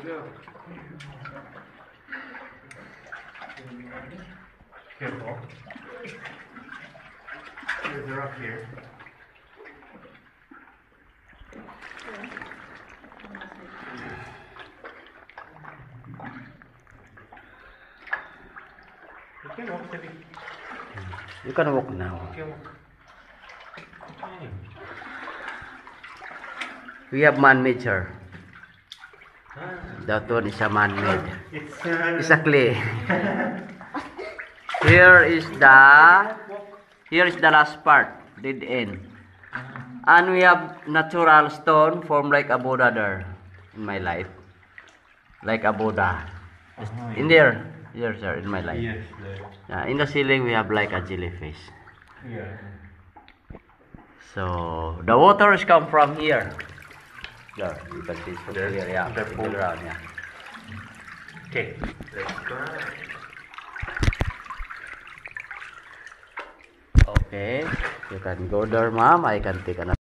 Careful. There's a rock here. You can walk the bit. You can walk now. You can walk. Okay. We have man-made, sir. That one is a man-made. It's a clay. Here is the last part, dead end. And we have natural stone formed like a Buddha there in my life. Like a Buddha. In there. Here, sir, in my life. Yes, there. In the ceiling we have like a jellyfish. Yeah. So the waters come from here. There, you can see from There, here, yeah. the pool. Around, yeah. Okay, let's go. Okay, you can go there, ma'am. I can take another.